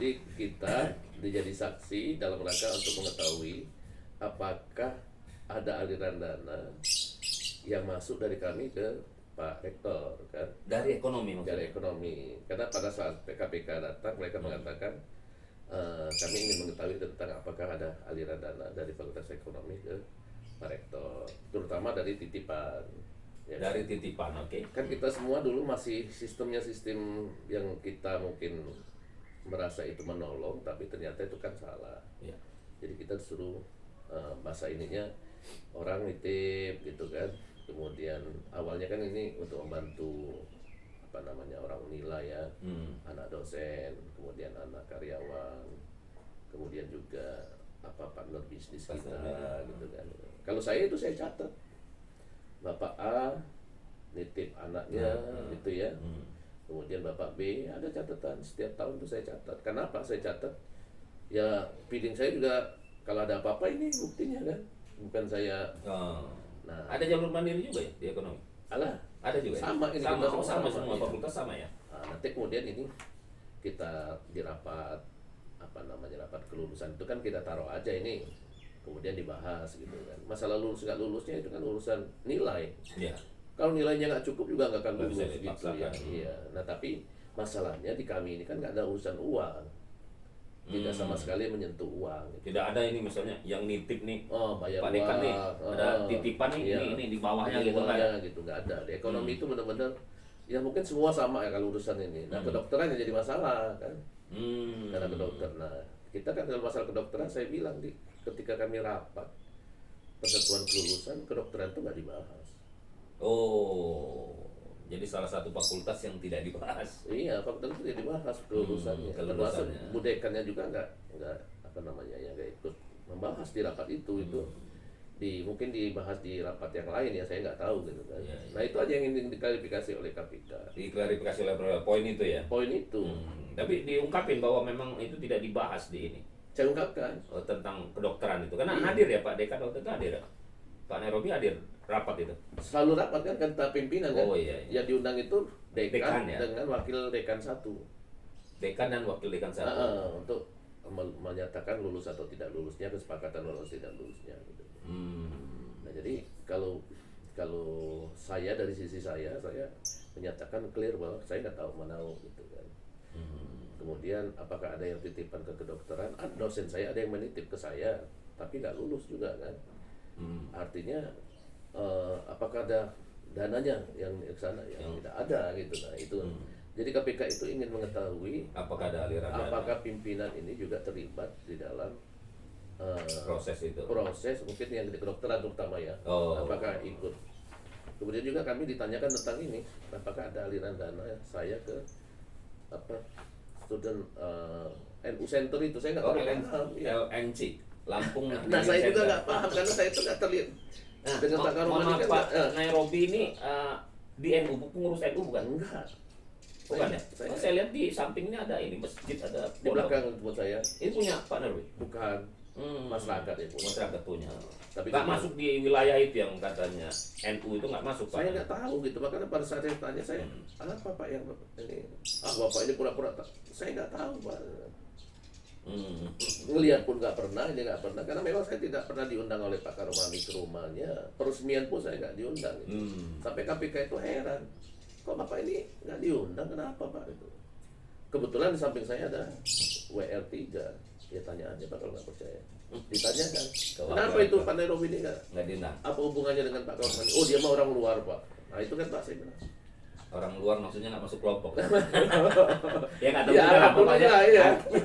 Jadi kita dijadi saksi dalam rangka untuk mengetahui apakah ada aliran dana yang masuk dari kami ke Pak Rektor kan. Dari ekonomi maksudnya? Dari ekonomi. Karena pada saat PKPK datang mereka mengatakan kami ingin mengetahui tentang apakah ada aliran dana dari Fakultas Ekonomi ke Pak Rektor, terutama dari titipan. Ya, dari titipan, oke. Kan kita semua dulu masih sistemnya sistem yang kita mungkin merasa itu menolong, tapi ternyata itu kan salah. Ya. Jadi kita disuruh bahasa ininya orang nitip gitu kan. Kemudian awalnya kan ini untuk membantu apa namanya orang nilai ya, anak dosen, kemudian anak karyawan, kemudian juga apa partner bisnis kita gitu kan. Kalau saya itu saya catat Bapak A nitip anaknya gitu ya. Kemudian Bapak B ada catatan setiap tahun itu saya catat. Kenapa saya catat? Ya feeling saya juga kalau ada apa-apa ini buktinya kan, bukan saya. Nah, ada jalur mandiri juga ya di ekonomi? Alah, ada juga. Sama ya? ini Sama semua ya. fakultas sama ya. Nah, nanti kemudian ini kita di rapat apa namanya rapat kelulusan itu kan kita taruh aja ini, kemudian dibahas gitu kan. Masalah lulus nggak lulusnya itu kan urusan nilai. Iya. Kalau nilainya nggak cukup juga nggak akan Nggak lulus bisa gitu ya. dipaksakan. Iya. Nah tapi masalahnya di kami ini kan nggak ada urusan uang, tidak sama sekali menyentuh uang. Gitu. Tidak ada ini misalnya yang nitip nih. Bayar Pak Dekan uang, nih, ada titipan nih, iya. ini di bawahnya Di gitu kan. bawahnya gitu nggak ada. Di ekonomi itu benar-benar ya mungkin semua sama ya kalau urusan ini. Nah kedokteran yang jadi masalah kan. Karena kedokteran. Nah kita kan dalam masalah kedokteran saya bilang ketika kami rapat persatuan kelulusan kedokteran itu nggak dibahas. Oh, jadi salah satu fakultas yang tidak dibahas. Iya, fakultas itu tidak dibahas kelulusannya. Termasuk kelulusannya. budekannya juga nggak apa namanya ya nggak ikut membahas di rapat itu mungkin dibahas di rapat yang lain ya saya nggak tahu gitu kan. Iya. Nah itu aja yang ingin diklarifikasi oleh KPK. Diklarifikasi oleh poin itu ya. Poin itu Tapi diungkapin bahwa memang itu tidak dibahas di ini. saya ungkapkan. Tentang kedokteran itu. Karena hadir ya Pak Dekan waktu itu hadir ya. Pak Nairobi hadir rapat itu. Selalu rapat kan kata pimpinan kan. Oh, iya. Yang diundang itu dekan ya? dengan wakil dekan satu. Dekan dan wakil dekan satu. Untuk menyatakan lulus atau tidak lulusnya, kesepakatan lulus tidak lulusnya gitu. Nah jadi kalau saya dari sisi saya menyatakan clear bahwa saya nggak tahu menau gitu kan. Kemudian apakah ada yang titipan ke kedokteran? Dosen saya ada yang menitip ke saya, tapi nggak lulus juga kan. Artinya apakah ada dananya yang ke sana? Yang tidak ada gitu. Nah itu. Jadi KPK itu ingin mengetahui apakah ada aliran dana? Apakah pimpinan ini juga terlibat di dalam proses itu? Proses mungkin yang di kedokteran terutama ya. Apakah ikut? Kemudian juga kami ditanyakan tentang ini, apakah ada aliran dana saya ke student NU Center itu saya nggak paham. LNC Lampung. Nah saya juga nggak paham karena saya itu nggak terlihat. Nah, dengan Pak Karomani kan Pak Nairobi ini di NU, pengurus NU bukan? Enggak. Bukan ya? Saya lihat di sampingnya ada ini masjid, ada di belakang buat saya. Ini punya Pak Nairobi? Bukan. Masyarakat ya punya. Masyarakat punya. Tapi nggak masuk di wilayah itu yang katanya NU itu nggak masuk Pak. Saya nggak tahu gitu, makanya pada saat saya tanya saya apa Pak yang ini Bapak ini pura-pura saya nggak tahu Pak. Ngelihat pun nggak pernah, ini nggak pernah karena memang saya tidak pernah diundang oleh Pak Karomani ke rumahnya, peresmian pun saya nggak diundang gitu. Sampai KPK itu heran, kok Bapak ini nggak diundang, kenapa Pak itu? Kebetulan di samping saya ada WR3, ya tanya aja Pak kalau nggak percaya. Ditanyakan, kenapa itu Pak Nairobi ini nggak diundang? Apa hubungannya dengan Pak Karomani? Oh dia mah orang luar Pak. Nah itu kan Pak saya bilang. Orang luar maksudnya nggak masuk kelompok. Ya nggak tahu ya, apa-apa ya.